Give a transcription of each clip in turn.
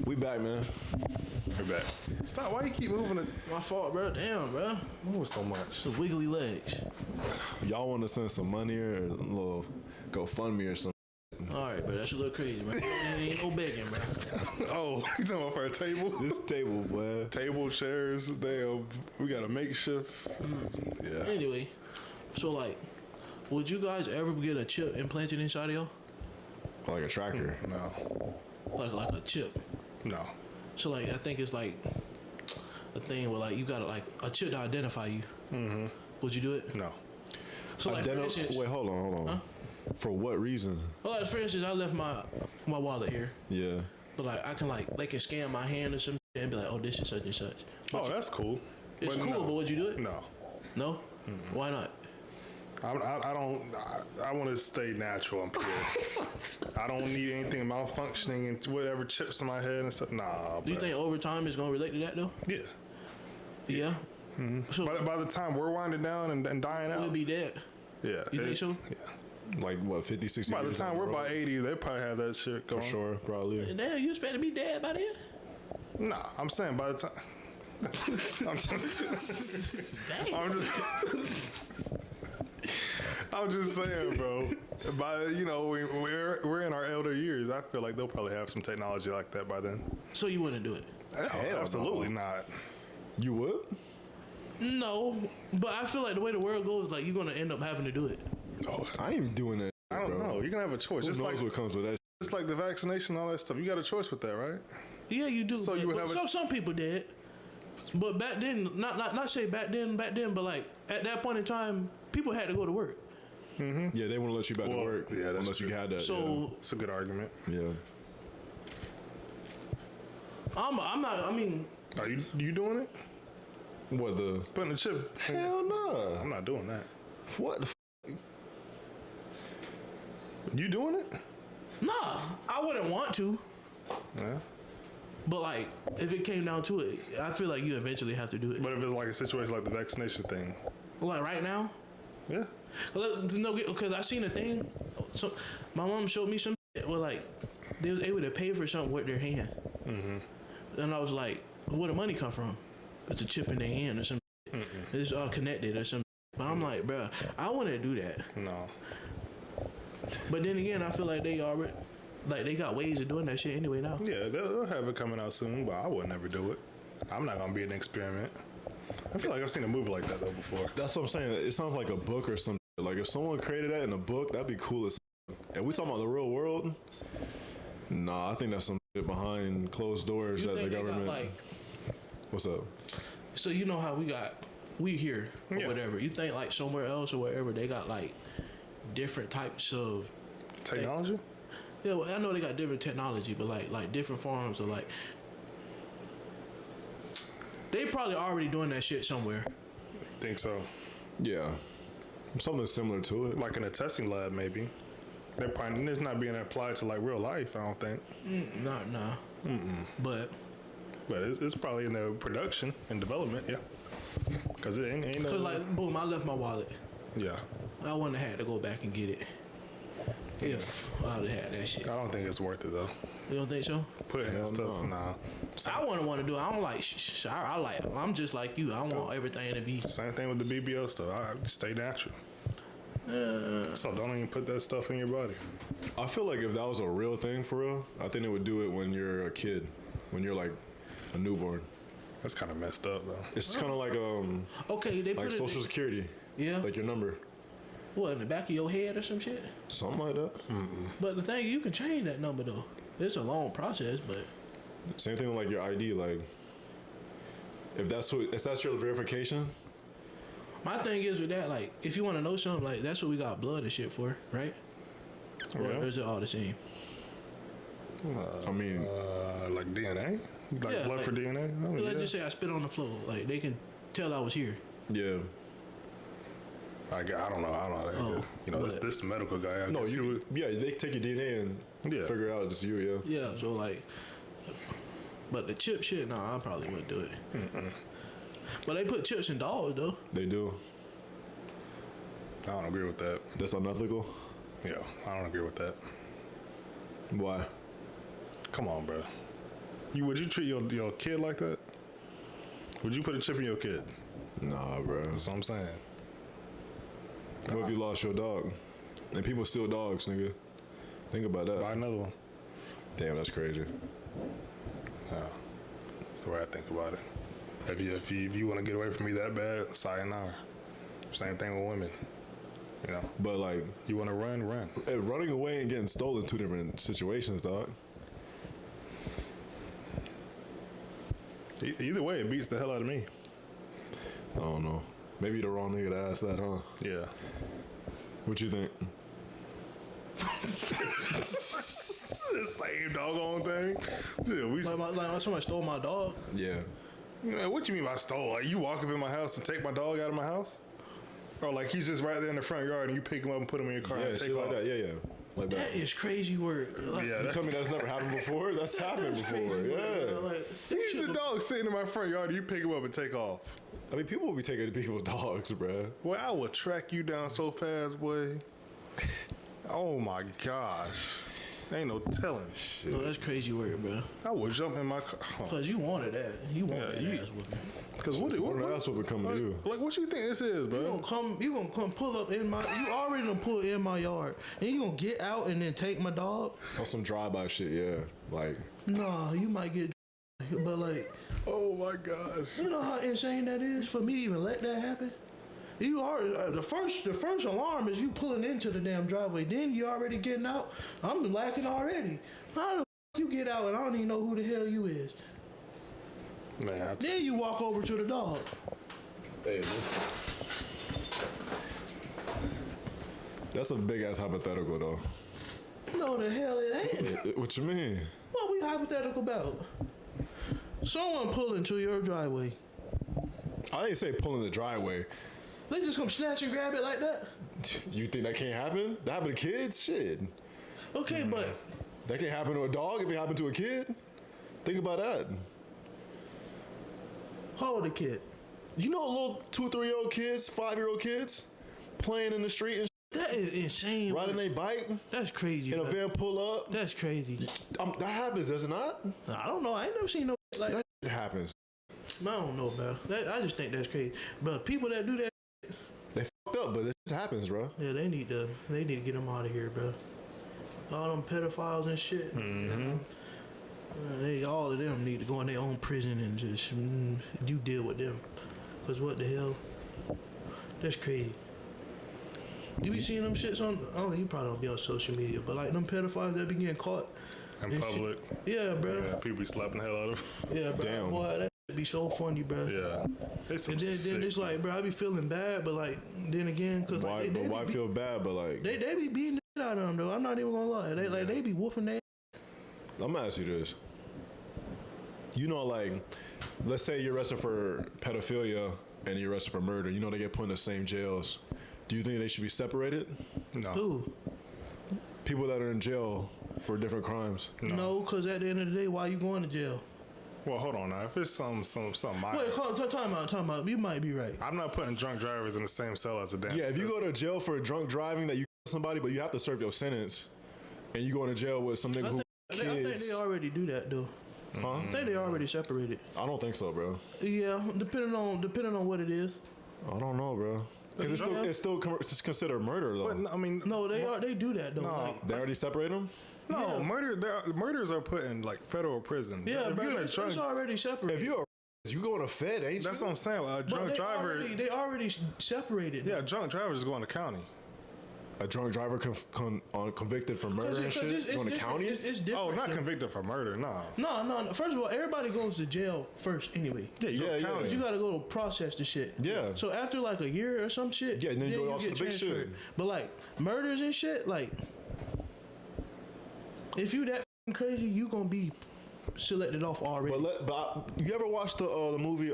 We back, man. We're back. Stop. Why you keep moving it? My fault, bro. Damn, bro. Moving so much. The wiggly legs. Y'all want to send some money or a little GoFundMe or something? All right, bro. That's a little crazy, man. Ain't no begging, bro. Oh, you talking about for a table? This table, boy. Table, chairs. Damn. We got a makeshift. Yeah. Anyway, so like, would you guys ever get a chip implanted inside of y'all? Like a tracker. No. Like a chip. No. So like, I think it's like a thing where like you got like a chip to identify you. Mm-hmm. Would you do it? No. So like, for instance, Wait, hold on. Huh? For what reason? well, like for instance, I left my wallet here, Yeah. but like I can like they can scan my hand or something and be like, oh, this is such and such. Oh, that's cool. It's But cool, no. but would you do it? No. No. Why not? I don't. I want to stay natural and pure. I don't need anything malfunctioning and whatever chips in my head and stuff. Nah. Do you think over time it's gonna relate to that though? Yeah. Yeah. So By the time we're winding down and dying out, we'll be dead. yeah. You think so? Yeah. Like what, 50, 60 By the years time down we're road? about 80, they probably have that shit going. For sure, probably. Damn, you expect to be dead by then? Nah, I'm saying by the time. I'm just. I'm just saying, bro. By we're in our elder years. I feel like they'll probably have some technology like that by then. So you wouldn't do it? Hell, absolutely not. You would? No, but I feel like the way the world goes, like you're gonna end up having to do it. No, I ain't doing that. I don't bro. know. You're gonna have a choice. Who Just knows like what comes with that? just like the vaccination, and all that stuff. You got a choice with that, right? Yeah, you do. So you would have some people did, but back then, not say back then, but like at that point in time, people had to go to work. Yeah, they won't let you back to Well, work yeah, that's unless you true. had that. So It's a good argument. yeah. I'm not. I mean, Are you doing it? What the? Putting a chip? Hell no. I'm not doing that. What the? You doing it? nah, I wouldn't want to. Yeah. But like, if it came down to it, I feel like you eventually have to do it. But if it's like a situation like the vaccination thing, Like right now, yeah. no, because I seen a thing. So my mom showed me some shit where like they was able to pay for something with their hand, and I was like, "Where the money come from? It's a chip in their hand or something. It's all connected or something." But I'm like, bro, I want to do that. No. But then again, I feel like they already, like they got ways of doing that shit anyway now. Yeah, they'll have it coming out soon, but I would never do it. I'm not gonna be an experiment. I feel like I've seen a movie like that though before. That's what I'm saying. It sounds like a book or something. Like if someone created that in a book, that'd be cool as. And we talking about the real world? Nah, I think that's some shit behind closed doors You that the think they got, government. like, What's up? so you know how we here or Yeah. whatever. You think like somewhere else or wherever they got like different types of Technology? yeah, well, I know they got different technology, but like different forms of like they probably already doing that shit somewhere. Think so. Yeah, something similar to it. Like in a testing lab, maybe. They're probably, it's not being applied to like real life. I don't think. Nah. But But it's probably in the production and development. Yeah. Because it ain't no. cause like boom, I left my wallet. Yeah. I wouldn't have had to go back and get it if I would have had that shit. I don't think it's worth it though. You don't think so? Putting that stuff. no. Nah. I wouldn't want to do it. I don't like. I like. I'm just like you. I want everything to be. Same thing with the BBL stuff. I stay natural. So don't even put that stuff in your body. I feel like if that was a real thing for real, I think they would do it when you're a kid, when you're like a newborn. That's kind of messed up though. It's kind of like Okay, they put like it. Social Security, Yeah. like your number, What in the back of your head or some shit? something like that. But the thing, you can change that number though. It's a long process, but Same thing with like your ID, like if that's your verification. my thing is with that, like, if you want to know something, like, that's what we got blood and shit for, right? Or is it all the same? I mean, Like DNA? Like Yeah, blood like- for DNA? I mean, Let's yeah. just say I spit on the floor. Like, they can tell I was here. yeah. I don't know. Oh, you know, this the medical guy. I No, guess he would- they take your DNA and Yeah. figure it out it's you. Yeah. Yeah, so, like, but the chip shit, nah, I probably wouldn't do it. But they put chips in dogs, though. They do. I don't agree with that. That's unethical. Yeah, I don't agree with that. Why? Come on, bro. Would you treat your kid like that? Would you put a chip in your kid? Nah, bro. That's what I'm saying. What if you lost your dog? And people steal dogs, nigga. Think about that. Buy another one. Damn, that's crazy. Yeah. That's the way I think about it. If you want to get away from me that bad, sayonara. Same thing with women. You know. But like, You want to run. running away and getting stolen, two different situations, dog. Either way, it beats the hell out of me. I don't know. Maybe the wrong nigga to ask that, huh? Yeah. What you think? Same doggone thing. Yeah, Like somebody stole my dog. Yeah. Man, what you mean by stole? Like you walk up in my house and take my dog out of my house? Or like he's just right there in the front yard and you pick him up and put him in your car Yeah, and take shit off? like that. Yeah. Like that. That is crazy work. Like, Yeah, You tell me that's never happened before? That's happened before. Yeah. Like, he's the dog sitting in my front yard and you pick him up and take off. I mean, people will be taking people's dogs, bruh. Boy, I will track you down so fast, boy. Oh my gosh. Ain't no telling. no, that's crazy work, bro. I would jump in my car. Cause you wanted that. You wanted that ass whooping. Because what Ass whooping coming to you. Like, what you think this is, bro? You gonna come pull up in my. You already done pull in my yard, and you gonna get out and then take my dog? On some drive-by shit, yeah. Like, Nah, you might get. But like, Oh my gosh. you know how insane that is for me to even let that happen. You are the first alarm is you pulling into the damn driveway. Then you already getting out. I'm lacking already. How the you get out and I don't even know who the hell you is. Man, Then you walk over to the dog. hey, listen. That's a big-ass hypothetical, though. No, the hell it ain't. What you mean? What we hypothetical about? Someone pull into your driveway. I didn't say pulling the driveway. They just come snatch and grab it like that? You think that can't happen? That happened to kids? Shit. Okay, but That can't happen to a dog if it happened to a kid? Think about that. how old the kid? You know little 2-3-year-old kids, 5-year-old kids playing in the street and That is insane. riding their bike That's crazy. and a bro. van pull up. That's crazy. That happens, does it not? I don't know. I ain't never seen no like that. That happens. I don't know, bro. I just think that's crazy. But people that do that, They fucked up, but it happens, bro. yeah, they need to get them out of here, bro. All them pedophiles and shit. All of them need to go in their own prison and just you deal with them. Cause what the hell? That's crazy. You be seeing them shits on? Oh, you probably don't be on social media, but like them pedophiles that be getting caught in and public. shit. Yeah, bro. Yeah, people be slapping the hell out of them. Yeah, bro. Damn. Boy, that shit be so funny, bro. Yeah. It's some And then sick. it's like, bro, I be feeling bad, but like, then again, cause Why, like, but why feel bad? But like, they be beating the shit out of them though. I'm not even gonna lie. They be whooping their. I'm gonna ask you this. You know, like, let's say you're arrested for pedophilia and you're arrested for murder. You know they get put in the same jails. Do you think they should be separated? No. Who? People that are in jail for different crimes. No, cause at the end of the day, why you going to jail? Well, hold on now. If it's something minor, Wait, hold on, time out. You might be right. I'm not putting drunk drivers in the same cell as a damn. Yeah, if you go to jail for drunk driving, that you kill somebody, but you have to serve your sentence, and you go into jail with some nigga who I think kids. they already do that though. Huh? I think they already separated. I don't think so, bro. Yeah, depending on what it is. I don't know, bro. Because it's still it's considered murder, though. But I mean, No, they do that though. No. Like, They already separate them? no, yeah. murders are put in like federal prison. yeah, If bro, you're in a it's drunk- already separated. If you're you go to Fed, ain't that's you? what I'm saying. A But drunk driver. they already separated. Yeah, drunk drivers is going to county. A drunk driver convicted for murder and shit going to county? It's different. Oh, not so- convicted for murder. No. No. First of all, everybody goes to jail first anyway. Yeah, you go Yeah, to yeah. county. You gotta go to process the shit. Yeah. So after like a year or some shit, Yeah, and then you go off to get the big shit. transferred. But like murders and shit, like if you that f***ing crazy, you gonna be selected off already. But you ever watched the movie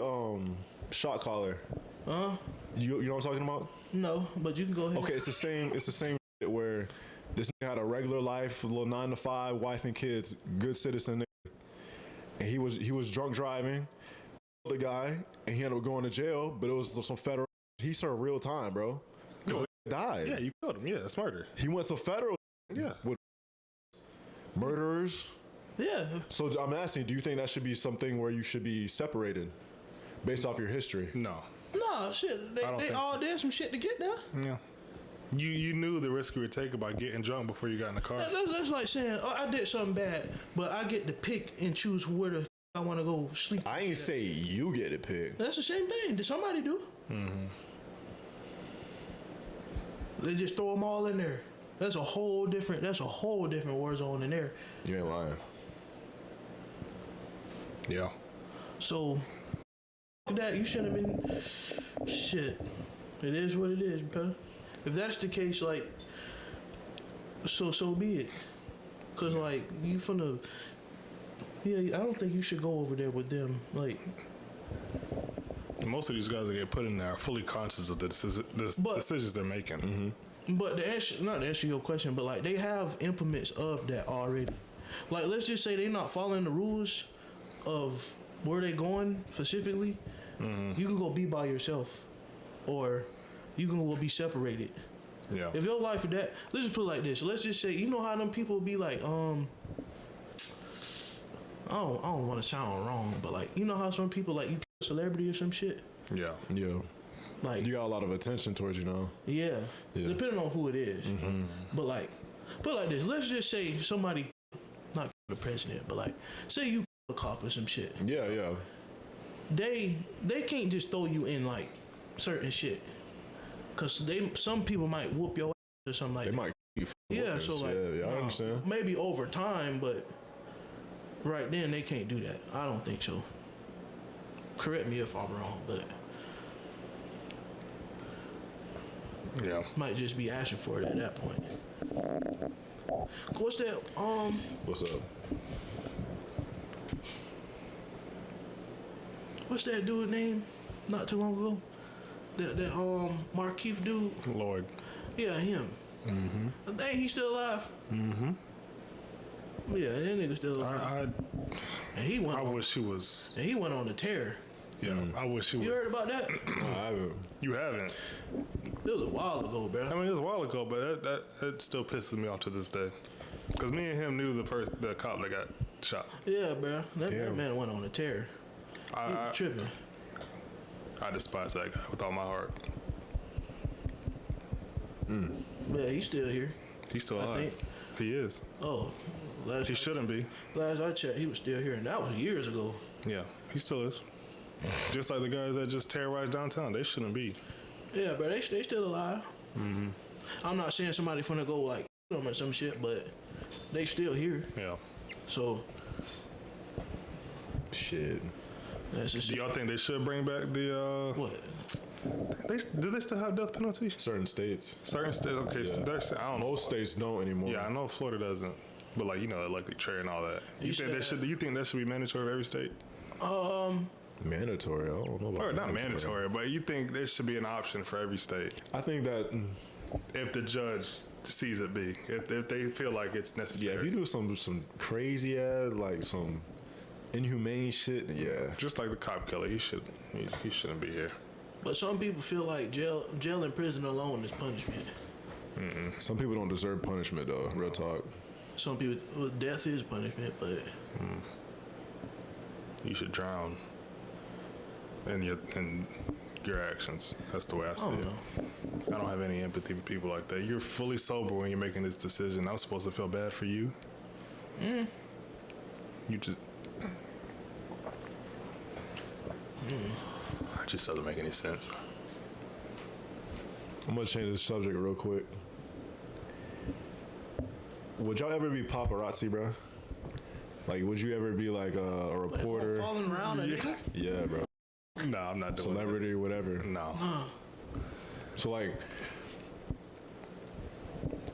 Shot Caller? You know what I'm talking about? No, but you can go ahead. Okay, it's the same shit where this nigga had a regular life, a little 9 to 5, wife and kids, good citizen nigga. And he was drunk driving, the guy, and he ended up going to jail, but it was some federal. He served real time, bro. Because he died. Yeah, you killed him. Yeah, that's murder. He went to federal Yeah. with murderers. Yeah. So I'm asking, do you think that should be something where you should be separated based off your history? No. No, shit. They all did some shit to get there. Yeah. You knew the risk you were taking by getting drunk before you got in the car. That's like saying, oh, I did something bad, but I get to pick and choose where the I want to go sleep. I ain't say you get it picked. That's the same thing. Did somebody do? They just throw them all in there. That's a whole different war zone in there. You ain't lying. Yeah. So that you shouldn't have been. Shit. It is what it is, bro. If that's the case, like, so be it. Cause like you finna. Yeah, I don't think you should go over there with them. Like, most of these guys that get put in there are fully conscious of the decisions they're making. But not to answer your question, but like they have implements of that already. Like, let's just say they're not following the rules of where they going specifically. You can go be by yourself, or you can go be separated. Yeah. If your life is that, let's just put it like this. Let's just say, you know how them people be like, I don't want to sound wrong, but like, you know how some people like you kill a celebrity or some shit. Yeah. Yeah. Like, You got a lot of attention towards you now. yeah. Depending on who it is. But like, put it like this. Let's just say somebody, not the president, but like, say you a cop or some shit. Yeah, yeah. They can't just throw you in like certain shit, cause some people might whoop your ass or something like They that. might you for Yeah, whoopings. so like, yeah, I understand. Maybe over time, but right then they can't do that. I don't think so. Correct me if I'm wrong, but Yeah. might just be asking for it at that point. What's that? What's up? What's that dude name? Not too long ago. That Markeith dude. Lord. Yeah, him. I think he's still alive. Yeah, that nigga still alive. And he went. I wish he was. And he went on a tear. Yeah. I wish he was. You heard about that? I haven't. You haven't. It was a while ago, bro. I mean, it was a while ago, but that still pisses me off to this day. Because me and him knew the cop that got shot. Yeah, bro. That Damn. man went on a tear. He was tripping. I despise that guy with all my heart. Yeah, he's still here. He's still alive. think. He is. Oh, last He shouldn't be. I checked, he was still here, and that was years ago. Yeah, he still is. Just like the guys that just terrorized downtown, they shouldn't be. Yeah, bro, they still alive. I'm not saying somebody finna go like them or some shit, but they still here. Yeah. So Shit. that's just Do y'all think they should bring back the? what? Do they still have death penalty? Certain states. Certain states. Okay, so I don't know. Most states don't anymore. Yeah, I know Florida doesn't, but like electric chair and all that. You think they should? Do you think that should be mandatory for every state? Mandatory. I don't know about Or not mandatory, but you think there should be an option for every state I think that if the judge sees it be, if they feel like it's necessary. if you do some crazy ass like some inhumane shit, yeah. Just like the cop killer, he shouldn't be here. But some people feel like jail and prison alone is punishment. Some people don't deserve punishment though. Real talk. Some people, well, death is punishment, but You should drown in your actions. That's the way I see I don't it. know. I don't have any empathy for people like that. You're fully sober when you're making this decision. I'm supposed to feel bad for you. You just. It just doesn't make any sense. I'm gonna change the subject real quick. Would y'all ever be paparazzi, bro? Like, would you ever be like a reporter? Falling around, Yeah, bro. No, I'm not doing Celebrity or whatever. that. No. So like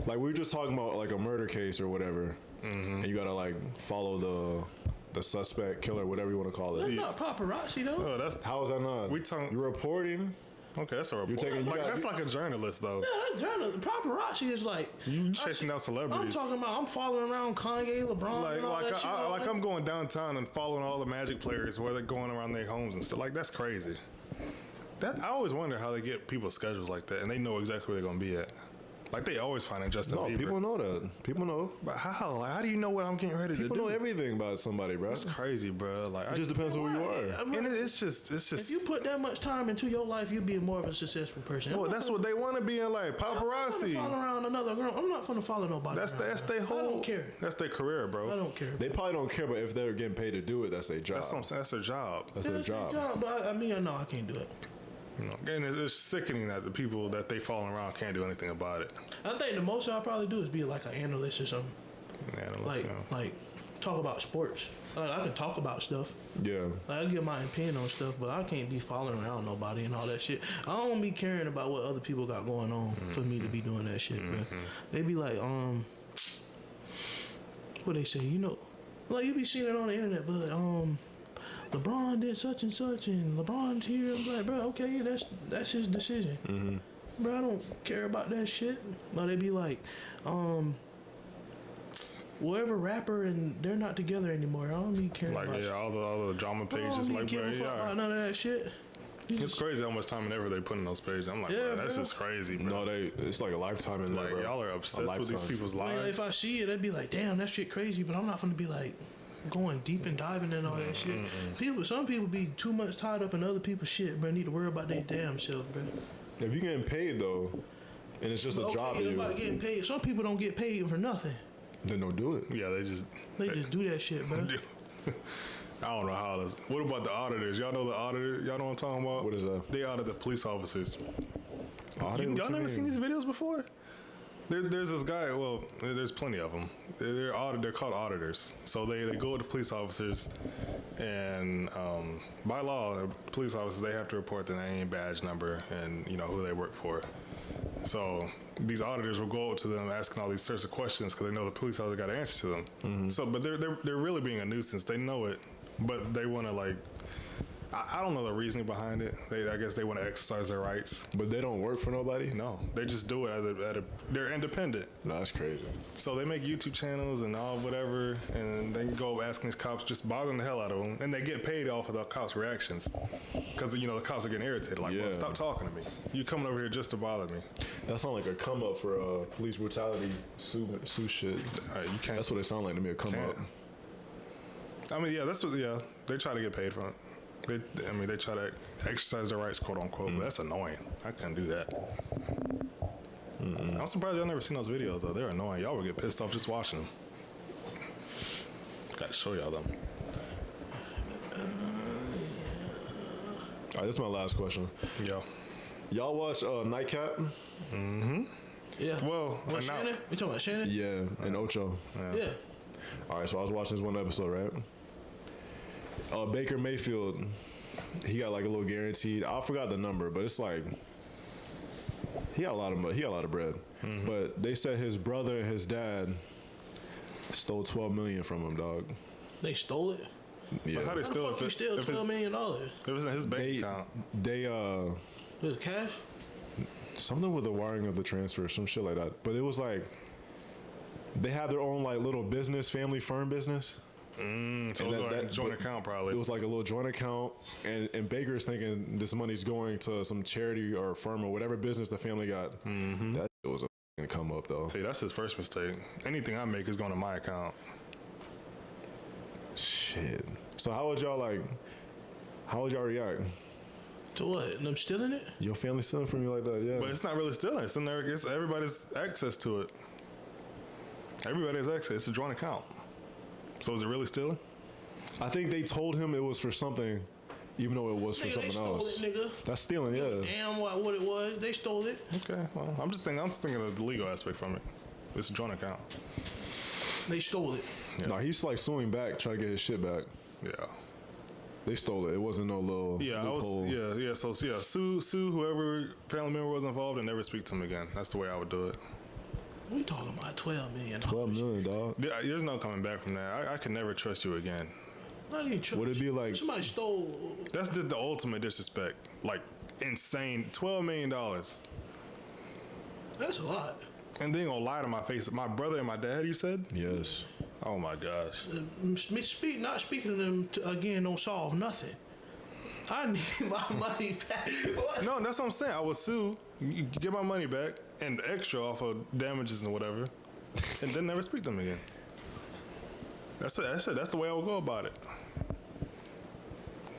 we were just talking about like a murder case or whatever, and you gotta like follow the suspect, killer, whatever you want to call That's it. not paparazzi though. Oh, that's How is that not? talking. You're reporting. Okay, that's a report. taking- you got- that's like a journalist though. Yeah, that journal, paparazzi is like You chasing down I'm celebrities. talking about. I'm following around Kanye, LeBron, Like, and all that shit. I'm going downtown and following all the Magic players where they're going around their homes and stuff. Like, that's crazy. I always wonder how they get people's schedules like that, and they know exactly where they're gonna be at. Like they always finding Justin No, Bieber. people know that. People know. But how? Like, how do you know what I'm getting ready People to do? know everything about somebody, bro. It's crazy, bro. Like It just depends on who you are. I mean, and it's just. if you put that much time into your life, you'll be more of a successful person. Well, that's what they want to be in life. I'm Paparazzi. not follow around another girl. I'm not gonna follow nobody. That's around. their whole. I don't care. That's their career, bro. I don't care. They probably don't care, but if they're getting paid to do it, that's their job. That's what I'm saying. That's their job. That's their job. But I mean, no, I can't do it. You know, and it's sickening that the people that they following around can't do anything about it. I think the most I'll probably do is be like an analyst or something. Yeah, Like talk about sports. Like I can talk about stuff. Yeah. Like I give my opinion on stuff, but I can't be following around nobody and all that shit. I don't be caring about what other people got going on for me to be doing that shit, man. They be like, what they say, you know, like you be seeing it on the internet, but LeBron did such and such, and LeBron's here. I'm like, bro, okay, that's his decision. Bro, I don't care about that shit. But they be like, whatever rapper, and they're not together anymore. I don't be caring Like about all the drama I pages, don't like be bro, giving a fuck about yeah. none of that shit. It's crazy how much time and effort they put in those pages. I'm like, Yeah, bro, that's bro. just crazy, bro. No, it's like a lifetime in there, Like bro. y'all are obsessed with these lifetime. people's I mean, lives. if I see it, I'd be like, damn, that shit crazy. But I'm not gonna be like going deep and diving in all that shit. Some people be too much tied up in other people's shit, but need to worry about their damn self, bro. If you're getting paid though, and it's just a job to it's you, about getting paid. Some people don't get paid for nothing. then don't do it. Yeah, they just do that shit, bro. I don't know how. What about the auditors? Y'all know the auditor? Y'all know what I'm talking about? What is that? They audit the police officers. Audit? What Y'all you never mean? seen these videos before? There's this guy. Well, there's plenty of them. They're called auditors. So they go with the police officers, and by law, the police officers they have to report their name, badge number, and you know who they work for. So these auditors will go up to them asking all these sorts of questions because they know the police officer got to answer to them. So, but they're really being a nuisance. They know it, but they want to like. I don't know the reasoning behind it. I guess they want to exercise their rights. But they don't work for nobody. No, they just do it they're independent. No, that's crazy. So they make YouTube channels and all whatever, and they go asking these cops, just bothering the hell out of them, and they get paid off of the cops' reactions, because you know the cops are getting irritated. Like, Yeah. well, stop talking to me. You coming over here just to bother me? That sounds like a come up for police brutality sue shit. You can't. That's what it sounds like to me. A come Can't. up. I mean, yeah, that's what. Yeah, they try to get paid for it. They try to exercise their rights, quote unquote. But that's annoying. I couldn't do that. I'm surprised y'all never seen those videos though. They're annoying. Y'all would get pissed off just watching them. Got to show y'all them. All right, this is my last question. Yo. Y'all watch Nightcap? Yeah. Well, What, now- Shannon? You talking about Shannon? Yeah, and Ocho. Yeah. All right, so I was watching this one episode, right? Baker Mayfield, he got like a little guaranteed. I forgot the number, but it's like he got a lot of money. He got a lot of bread. But they said his brother and his dad stole $12 million from him, dog. They stole it. Yeah, How they How the still fuck you steal $12 million? It was in his bank account. they Was it cash? something with the wiring of the transfer, some shit like that. But it was like they had their own like little business, family firm business. So it was like a joint account probably. It was like a little joint account, and Baker's thinking this money's going to some charity or firm or whatever business the family got. That shit was a fucking come up though. See, that's his first mistake. Anything I make is going to my account. Shit. So how would y'all react? To what? Them stealing it? Your family stealing from you like that? Yeah. But it's not really stealing. It's in there. It's everybody's access to it. Everybody has access. It's a joint account. So is it really stealing? I think they told him it was for something, even though it was for Nigga, they something stole else. it, nigga. That's stealing, yeah. Damn what it was. They stole it. Okay. Well, I'm just thinking of the legal aspect from it. It's a joint account. They stole it. Yeah. No, he's like suing back, trying to get his shit back. Yeah. They stole it. It wasn't no little loophole. So sue whoever family member was involved and never speak to him again. That's the way I would do it. We talking about $12 million. 12 million, dog. Yeah, there's no coming back from that. I can never trust you again. Not even trust. Would it be like Somebody stole. That's just the ultimate disrespect. Like insane. $12 million. That's a lot. And then gonna lie to my face. My brother and my dad, you said? yes? Oh my gosh. Not speaking to them again don't solve nothing. I need my money back. What? No, that's what I'm saying. I will sue. You get my money back. and extra off of damages and whatever, and then never speak to them again. That's it. That's the way I would go about it.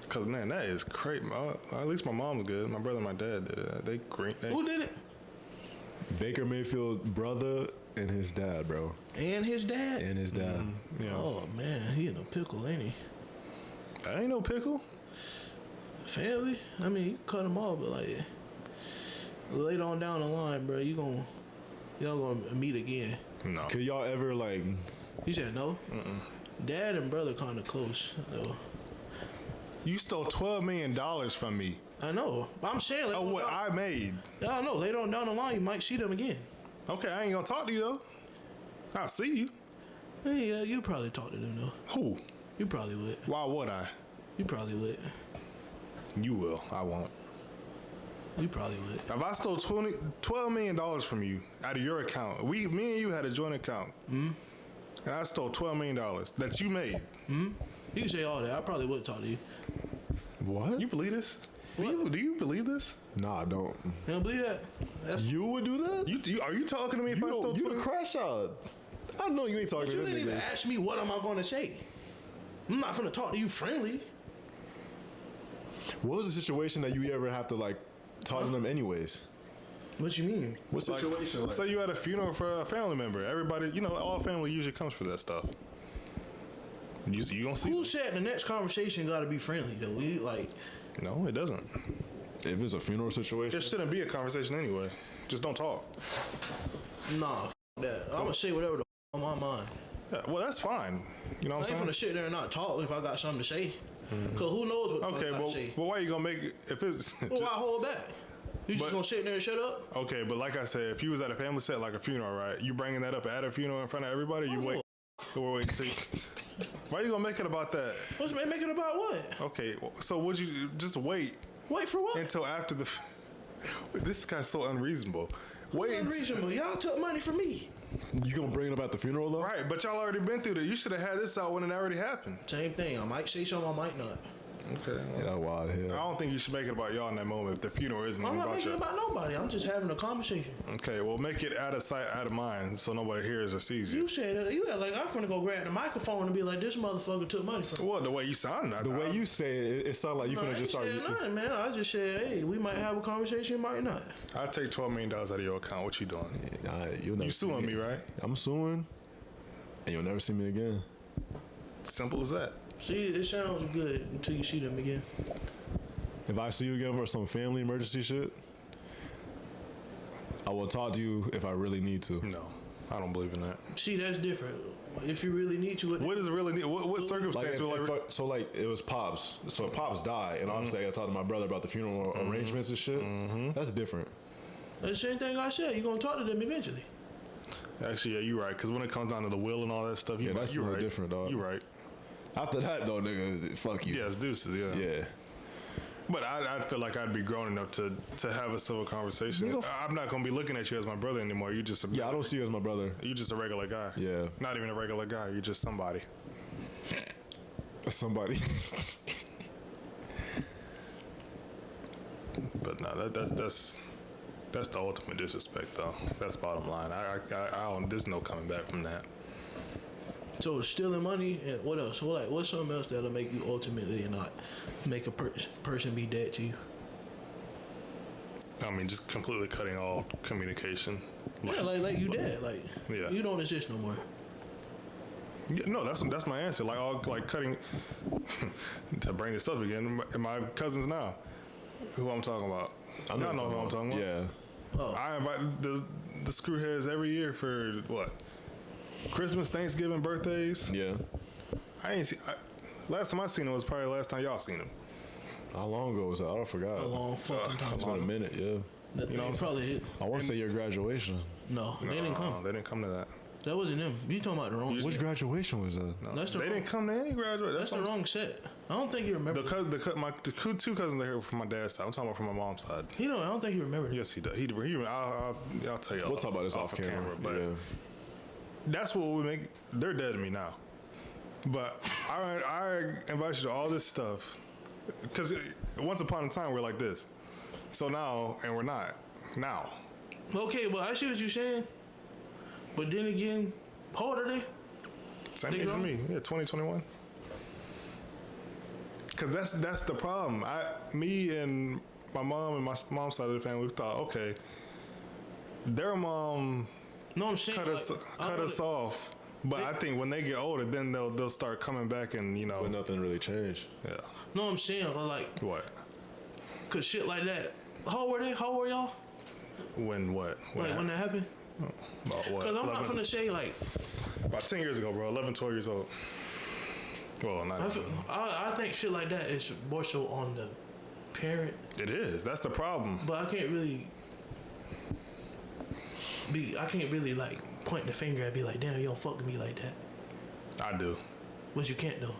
Cause man, that is crazy. At least my mom's good. My brother and my dad did it. They great. Who did it? Baker Mayfield's brother and his dad, bro. And his dad? And his dad. Yeah. Oh, man. He in a pickle, ain't he? That ain't no pickle. Family? I mean, you cut him off, but like, later on down the line, bro, y'all gonna meet again. No. Could y'all ever like? You said no? Dad and brother kind of close, though. You stole $12 million from me. I know. I'm saying, like, Of what I made. I know. Later on down the line, you might see them again. Okay, I ain't gonna talk to you though. I'll see you. Yeah, you probably talk to them though. Who? You probably would. Why would I? You probably would. You will. I won't. You probably would. If I stole $12 million from you out of your account, me and you had a joint account, and I stole $12 million that you made. You can say all that. I probably would talk to you. What? You believe this? Do you believe this? Nah, I don't. You don't believe that? You would do that? Are you talking to me if I stole You the 20? crash out. I know you ain't talking But to you them didn't even niggas. ask me what am I going to say. I'm not finna talk to you friendly. What was the situation that you ever have to like talk to them anyways? What you mean? What situation? Like, Say you had a funeral for a family member. Everybody, all family usually comes for that stuff. You don't see. Who said the next conversation got to be friendly though? We like. No, it doesn't. if it's a funeral situation, There shouldn't be a conversation anyway. Just don't talk. Nah, that. I'm gonna say whatever the on my mind. Yeah, well, that's fine. You know what I I'm ain't saying? finna sit there and not talk if I got something to say. Cause who knows what the Okay, fuck I say. but why you gonna make it if it's Well, why hold back? You just But- gonna sit there and shut up? okay? But like I said, if you was at a family set like a funeral, right? You bringing that up at a funeral in front of everybody? You wait. Wait. See, why you gonna make it about that? What's make it about what? Okay, so would you just wait Wait for what? until after the? This guy's so unreasonable. Wait, Unreasonable. Y'all took money from me. you gonna bring it up at the funeral though? right? But y'all already been through that. You should have had this out when it already happened. Same thing. I might say something. I might not. Okay. Yeah, that wild I hell. don't think you should make it about y'all in that moment if the funeral isn't I'm even not about making you. it about nobody. I'm just having a conversation. Okay, well, make it out of sight, out of mind, so nobody hears or sees you. You said that. You had like I'm finna go grab the microphone and be like, "This motherfucker took money from me." Well, the way you sound, The way you say it, it sounds like you No, I finna ain't just start. said nothing, man. I just said, "Hey, we might have a conversation, might not." I take $12 million out of your account. What you doing? You'll never You see suing me, right? I'm suing, and you'll never see me again. Simple as that. See, it sounds good until you see them again. If I see you again for some family emergency shit, I will talk to you if I really need to. No, I don't believe in that. See, that's different. If you really need to, What is it really? What Like, circumstance? so like it was Pops. So Pops died, and obviously I got to talk to my brother about the funeral arrangements and shit. That's different. that's the same thing I said. You're gonna talk to them eventually. Actually, yeah, you're right. Because when it comes down to the will and all that stuff, Yeah, that's a you're little right. different, dog. You're right. After that though, nigga, fuck you. Yeah, it's deuces. Yeah. Yeah. But I'd feel like I'd be grown enough to have a civil conversation. Nigga, I'm not gonna be looking at you as my brother anymore. You just Yeah, I don't see you as my brother. You just a regular guy. Yeah. Not even a regular guy. You're just somebody. Somebody. But no, that's the ultimate disrespect, though. That's bottom line. I don't. There's no coming back from that. So stealing money and what else? Well, like, what's something else that'll make you ultimately not make a person be dead to you? I mean, just completely cutting all communication. Yeah, like you dead. Like Yeah. you don't exist no more. Yeah, no, that's my answer. Like cutting. To bring this up again, my cousins now, who I'm talking about. I Y'all know who I'm talking about. Yeah. Oh, I invite the screwheads every year for what? Christmas, Thanksgiving, birthdays. Yeah. I ain't see. Last time I seen him was probably the last time y'all seen him. How long ago was that? I don't forgot. a long fucking time. It's been a minute. Yeah. That You know thing what I'm probably hit. I want to say your graduation. No, they didn't come. They didn't come to that. That wasn't them. You talking about the wrong? Which set. graduation was that? No, That's the they wrong- didn't come to any graduate. That's the what I'm wrong set. I don't think you remember. The two cousins are here from my dad's side. I'm talking about from my mom's side. You know, I don't think you remember. Yes, he does. I'll tell you. We'll talk about this off camera. But Yeah. that's what we make. They're dead to me now. But I invite you to all this stuff because once upon a time we're like this. So now, and we're not now. Okay, well, I see what you're saying. But then again, how old are they? Same age as me. Yeah, 2021. Because that's the problem. Me and my mom and my mom's side of the family, we thought, okay, their mom No, I'm saying cut us off. But I think when they get older, then they'll start coming back and, you know. But nothing really changed. Yeah. No, I'm saying, like. What? Cause shit like that. How old were they? How old were y'all? When what? When that happened? About what? Cause I'm 11, not finna say like. About 10 years ago, bro. 11, 12 years old. Well, not. I think shit like that is more so on the parent. It is. That's the problem. But I can't really like point the finger and be like, damn, you don't fuck with me like that. I do. But you can't though.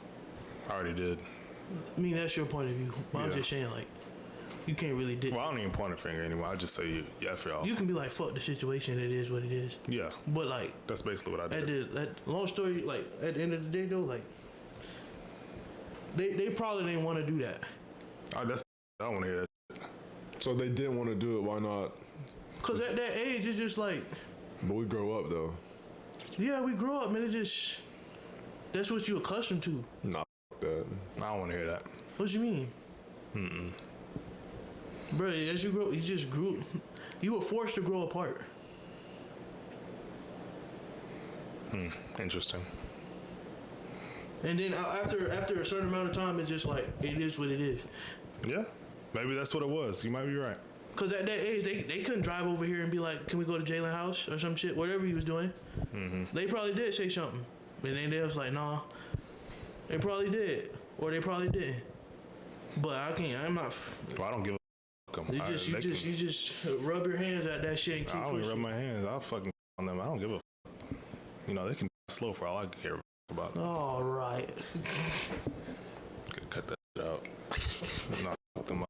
I already did. I mean, that's your point of view. But I'm Yeah. just saying, like, you can't really Well, I don't even point a finger anymore. I just say, yeah, F y'all. You can be like, fuck the situation. It is what it is. Yeah. But like, That's basically what I did. long story, like, at the end of the day though, like, they probably didn't want to do that. I don't want to hear that. So they didn't want to do it. Why not? Cause at that age, it's just like, But we grow up though. yeah, we grow up, man. It's just that's what you accustomed to. Nah, f- that. I don't want to hear that. What you mean? Bro, as you grow, you just grew. You were forced to grow apart. Interesting. And then after a certain amount of time, it's just like it is what it is. Yeah. Maybe that's what it was. You might be right. Cause at that age, they couldn't drive over here and be like, "Can we go to Jalen house or some shit?" Whatever he was doing, they probably did say something, and then they was like, "Nah." They probably did, or they probably didn't. But I can't. I'm not. Well, I don't give a fuck. You just rub your hands at that shit. And keep I don't even rub pushing. my hands. I'll fucking on them. I don't give a fuck. You know, they can slow for all I care about. All right. Could cut that shit out. Not fuck them up.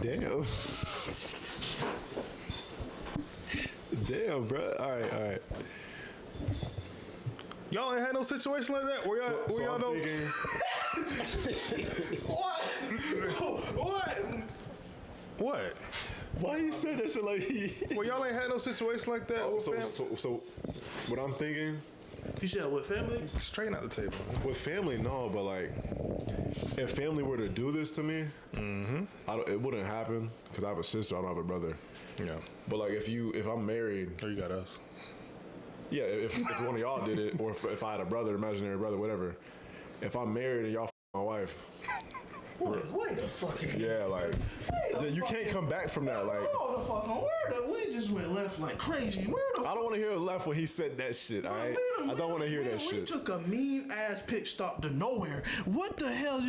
Damn. Damn, bro. All right. Y'all ain't had no situation like that where y'all I'm don't. thinking, What? What? why you say that shit like he? Well, y'all ain't had no situation like that. with fam- So what I'm thinking You said what, family? Straighten out the table. with family, no, but like if family were to do this to me, it wouldn't happen because I have a sister, I don't have a brother. Yeah. But like if I'm married, Oh, you got us. yeah, if one of y'all did it, or if I had a brother, imaginary brother, whatever. If I'm married and y'all f- my wife, Wait the fucking. yeah, like you can't come back from that. Like Hold the fuck on. We just went left like crazy. Where the I don't want to hear left when he said that shit. All right, I don't want to hear that We shit. took a mean ass pit stop to nowhere. What the hell?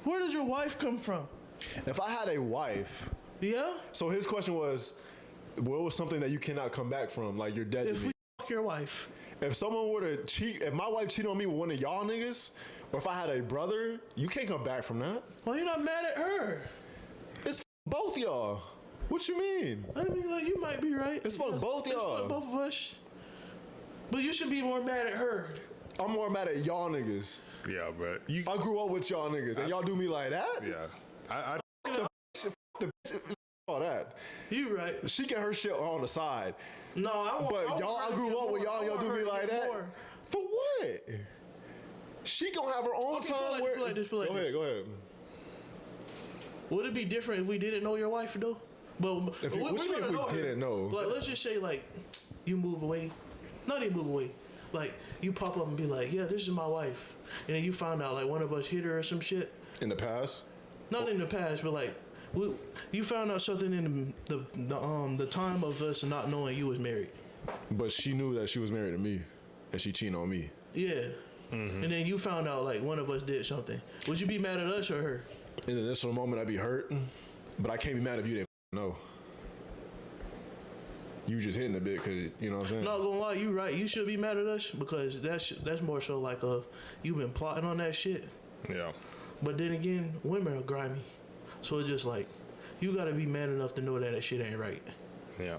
Where did your wife come from? If I had a wife, Yeah? so his question was, what was something that you cannot come back from? Like you're dead If to we me. fuck your wife. If someone were to cheat, if my wife cheated on me with one of y'all niggas, or if I had a brother, you can't come back from that. Well, you're not mad at her. It's both y'all. What you mean? I mean, like, you might be right. It's fuck both It's y'all. fuck both of us. But you should be more mad at her. I'm more mad at y'all niggas. Yeah, bro. I grew up with y'all niggas, and y'all do me like that? Yeah. I All that. You right. She get her shit on the side. No, I want. But y'all, I grew up with y'all do me like that. More. For what? She gonna have her own Okay, time. put like this. Go ahead. Would it be different if we didn't know your wife though? But What you mean gonna if we her. didn't know? Like, let's just say like you move away. Not even move away. Like you pop up and be like, yeah, this is my wife, and then you found out like one of us hit her or some shit. In the past? Not in the past, but like you found out something in the time of us not knowing you was married. But she knew that she was married to me, and she cheated on me. Yeah. And then you found out like one of us did something. Would you be mad at us or her? In the initial moment, I'd be hurt, but I can't be mad if you didn't know. You just hitting a bit, cause you know what I'm saying. Not gonna lie, you right. You should be mad at us because that's more so like you've been plotting on that shit. Yeah. But then again, women are grimy, so it's just like you gotta be man enough to know that shit ain't right. Yeah.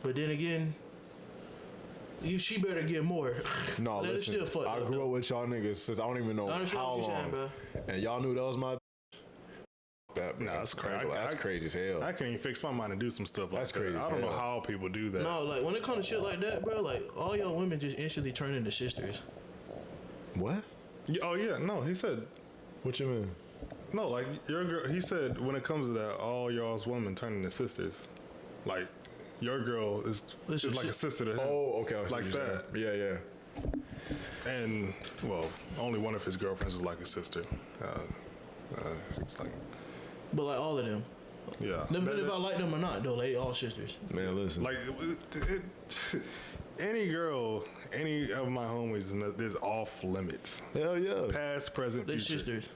But then again, she better get more. No, That is listen. still fucked I up, grew though. up with y'all niggas since I don't even know I understand how what you're long, saying, bro. and y'all knew that was my. that, bro. Nah, that's crazy. That's crazy as hell. I can't even fix my mind to do some stuff like That's that. crazy. I don't know Hell. how people do that. No, like when it comes to shit like that, bro, like all y'all women just instantly turn into sisters. What? Oh yeah, no. He said What you mean? no. Like your girl. He said when it comes to that, all y'all's women turn into sisters. Like your girl is Listen, like a shit. sister to him. Oh, okay. I see Like what you're that. saying. Yeah, yeah. And well, only one of his girlfriends was like a sister. It's like But like all of them. yeah. But if I like them or not, though, they all sisters. Man, listen. Like any girl, any of my homies, is off limits. Hell yeah. Past, present, They future. sisters.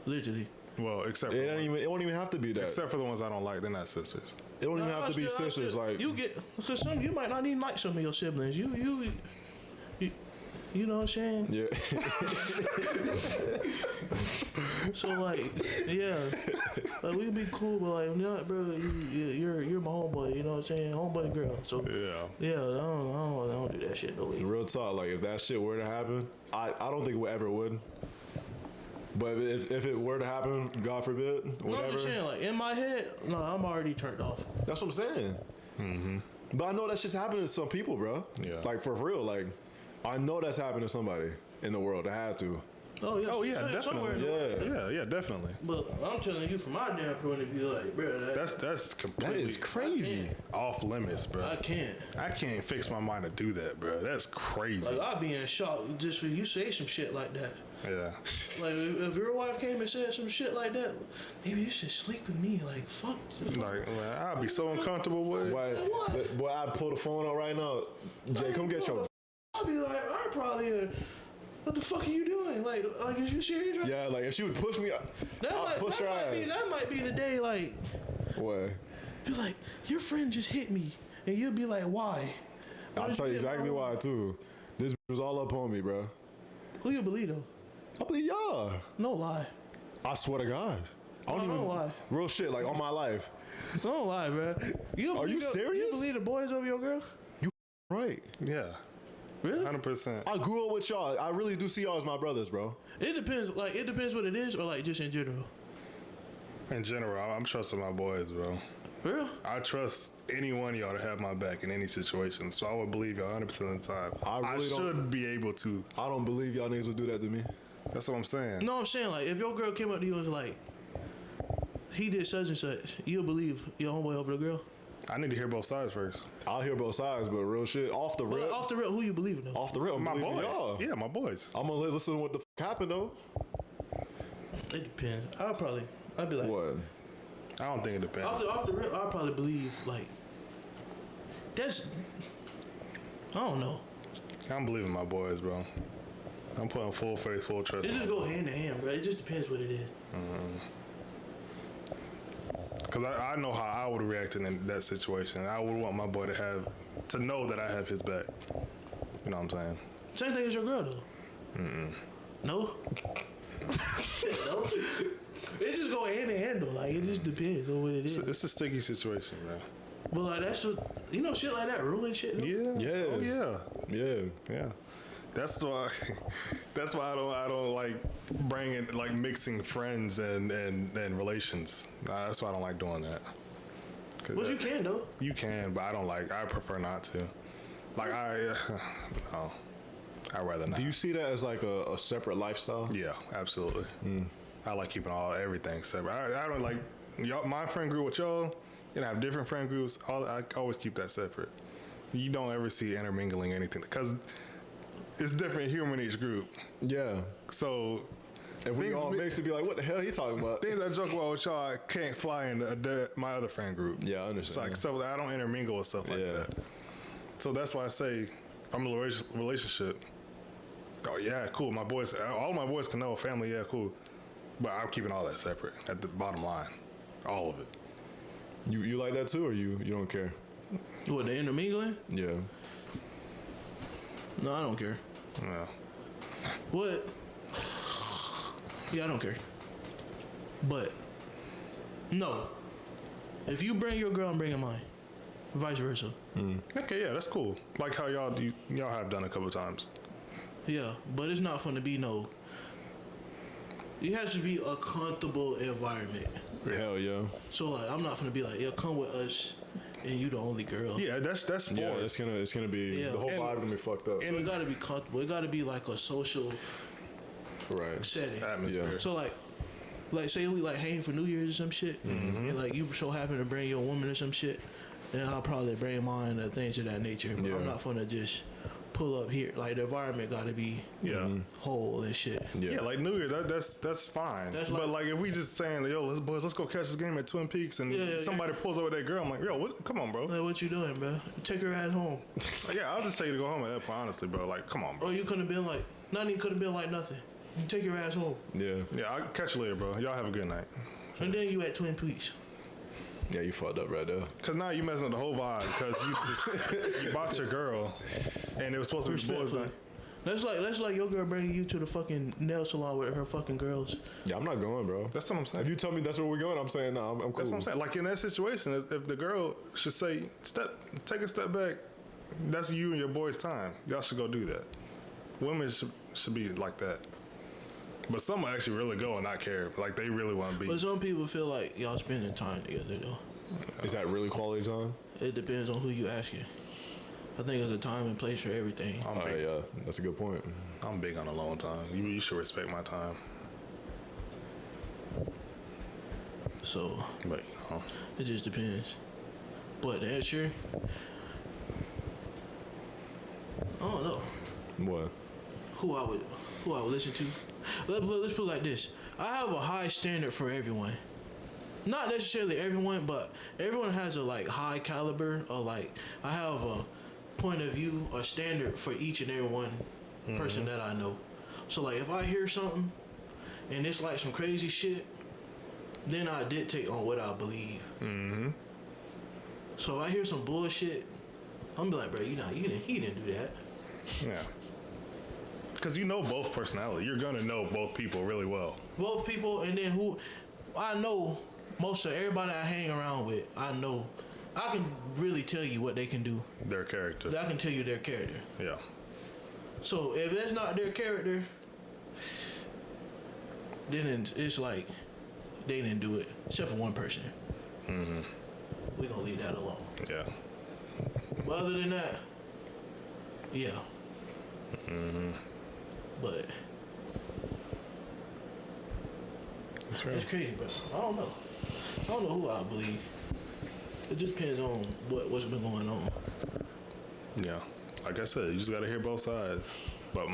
Literally. Well, except for It won't even have to be that. except for the ones I don't like, they're not sisters. It won't even Nah, have to be still- sisters. still- Like you get, because some you might not even like some of your siblings. You know what I'm saying? yeah. So like, yeah, like we be cool, but like, nah, bro, you're my homeboy. You know what I'm saying? Homeboy girl. So Yeah. yeah, I don't do that shit no way. Real talk. Like if that shit were to happen, I don't think it ever would. But if it were to happen, God forbid, No, I'm whatever. just saying, like in my head, no, I'm already turned off. That's what I'm saying. Mm-hmm. But I know that's just happening to some people, bro. Yeah. Like for real. Like I know that's happened to somebody in the world. It had to. Oh yeah, Oh yeah, somewhere in definitely. the world. Yeah, definitely. But I'm telling you from my damn point of view, like, bro, That's That completely is crazy. off limits, bro. I can't. I can't fix my mind to do that, bro. That's crazy. Like I'd be in shock just for you say some shit like that. Yeah. Like if your wife came and said some shit like that, maybe you should sleep with me. Like fuck. Like, man, I'd be so uncomfortable with it. Why? Boy, I'd pull the phone out right now. Jay, come get your. I'd be like, I'm probably. What the fuck are you doing? Like is you serious? Right? Yeah, like if she would push me, I'd push her ass. That might be the day. Like, What? be like, your friend just hit me, and you'll be like, why? Why I'll did tell you hit my exactly woman? why too. This was all up on me, bro. Who you believe though? I believe y'all. No lie. I swear to God. I don't No, even don't lie. real shit like on my life. Don't lie, bro. Are you serious? You believe the boys over your girl? Right. Yeah. Really? 100%. I grew up with y'all. I really do see y'all as my brothers, bro. It depends. Like it depends what it is, or like just in general. In general, I'm trusting my boys, bro. Real? I trust any one of y'all to have my back in any situation, so I would believe y'all 100% of the time. I really don't- should be able to. I don't believe y'all niggas would do that to me. That's what I'm saying. No, I'm saying like if your girl came up to you and was like, he did such and such, you'll believe your homeboy over the girl. I need to hear both sides first. I'll hear both sides, but real shit off the But rip. off the rip, who you believing though? Off the rip, I'm My believing boy. y'all. Yeah, my boys. I'm gonna listen to what the happened though. It depends. I'd be like, What? I don't think it depends. off the rip, I'd probably believe like, that's, I don't know. I'm believing my boys, bro. I'm putting full faith, full trust. It in just my go hand in hand, bro. It just depends what it is. Because I know how I would react in that situation. I would want my boy to know that I have his back. You know what I'm saying? Same thing as your girl though. No. No. It just go hand in hand though. Like it just depends on what it is. It's a sticky situation, man. But like that's what shit like that ruling shit. Though. Yeah. Yeah. Oh yeah. Yeah. Yeah. That's why. That's why I don't like bringing like mixing friends and relations. That's why I don't like doing that. But you can though. You can, but I don't like. I prefer not to. Like no. I'd rather not. Do you see that as like a separate lifestyle? Yeah, absolutely. I like keeping everything separate. I don't like y'all. My friend group with y'all, and I have different friend groups. I always keep that separate. You don't ever see intermingling anything because it's different humor in each group. Yeah. So If we things all be- mix, it'd be like, what the hell he talking about? things I joke about with y'all can't fly in my other friend group. Yeah, I It's understand. like stuff that I don't intermingle with stuff like Yeah. that. So that's why I say I'm in a relationship. Oh yeah, cool. My boys, all my boys can know family. Yeah, cool. But I'm keeping all that separate at the bottom line, all of it. You like that too, or you don't care? What, the intermingling? Yeah. No, I don't care. Yeah. What? Yeah, I don't care. But no, if you bring your girl, I'm bringing mine. Vice versa. Okay, yeah, that's cool. Like how y'all have done a couple times. Yeah, but it's not going to be no. It has to be a comfortable environment. Hell yeah. So like, I'm not gonna be like, yeah, come with us, and you the only girl. Yeah, that's forced. Yeah, it's gonna be Yeah. the whole And- vibe gonna be fucked up. So it gotta be comfortable. It gotta be like a social Right. setting. atmosphere. Yeah. So like say we like hang for New Year's or some shit, and like you so happen to bring your woman or some shit, then I'll probably bring mine or things of that nature. But Yeah. I'm not gonna just pull up here. Like the environment gotta be Yeah. whole and shit. Yeah, like New Year's, that's fine. That's but like- like if we just saying, yo, let's go catch this game at Twin Peaks, and Yeah. somebody pulls over that girl, I'm like, yo, what? Come on, bro. Like, what you doing, bro? Take her ass home. Like, yeah, I'll just tell you to go home at that point, honestly, bro. Like, come on, bro. Or you could have been like, nothing could have been like nothing. You take your ass home, Yeah. Yeah, I'll catch you later, bro. Y'all have a good night. and then you at Twin Peaks. Yeah, you fucked up right there. Cause now you messing up the whole vibe because you just you bought your girl, and it was supposed to be boys' Respectfully. night. That's like your girl bringing you to the fucking nail salon with her fucking girls. Yeah, I'm not going, bro. That's what I'm saying. If you tell me that's where we're going, I'm saying no. I'm cool. That's what I'm saying. Like in that situation, if the girl should say, take a step back, that's you and your boy's time. Y'all should go do that. Women should be like that. But some actually really go and not care. Like they really want to be. But some people feel like y'all spending time together though. Is that really quality time? It depends on who you asking. I think there's a time and place for everything. I'm Oh big, yeah, that's a good point. I'm big on alone time. You should respect my time. So But it just depends. But the answer, I don't know What? who I would listen to. Let's put it like this. I have a high standard for everyone. Not necessarily everyone, but everyone has a like high caliber or like I have a point of view or standard for each and every one person that I know. So like if I hear something and it's like some crazy shit, then I dictate on what I believe. Mm-hmm. So if I hear some bullshit, I'm be like, bro, he didn't do that. Yeah. Because you know both personality. You're gonna know both people really well. Both people, and then who I know most of everybody I hang around with, I know I can really tell you what they can do. Their character. I can tell you their character. Yeah. So if that's not their character, then it's like they didn't do it, except for one person. Mm-hmm. We gonna leave that alone. Yeah. But other than that, yeah. Mm-hmm. But That's right. it's crazy, bro. I don't know. I don't know who I believe. It just depends on what's been going on. Yeah. Like I said, you just gotta hear both sides. But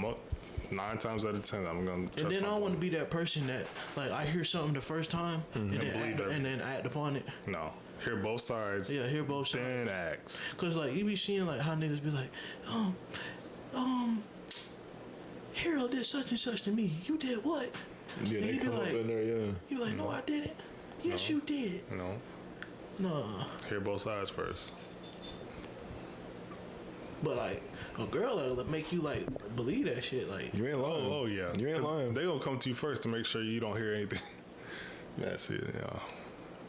9 times out of 10, I'm gonna. And then I don't want to be that person that like I hear something the first time And believe it. and then act upon it. No. Hear both sides. Yeah, hear both sides. Then act. Cause like you be seeing like how niggas be like, Harold did such and such to me. You did what? Yeah, And they you be come up like, in there. Yeah. you be like, no, I didn't. Yes, you did. No. No, Hear both sides first. but like a girl like make you like believe that shit. Like You ain't lying. Oh yeah. You ain't 'Cause lying. They gonna come to you first to make sure you don't hear anything. That's it. Yeah.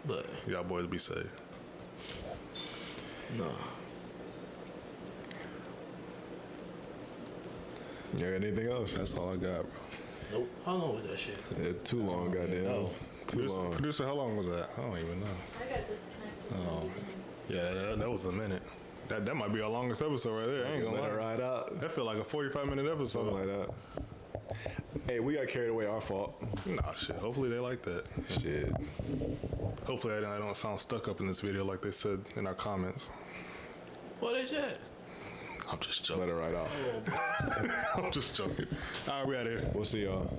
but Y'all boys be safe. no. You got anything else? That's all I got, bro. Nope. How long was that shit? Yeah, too long, goddamn. Oh. Too long. Producer, how long was that? I don't even know. I got disconnected. Oh. Yeah, that was a minute. That might be our longest episode right there. I ain't gonna Let it lie. ride out. That feel like a 45-minute episode. Something like that. Hey, we got carried away. Our fault. Nah, shit. Hopefully they like that. Shit. Hopefully I don't sound stuck up in this video like they said in our comments. What is that? I'm just Let joking. it ride out. I'm just joking. All right, we out here. We'll see y'all.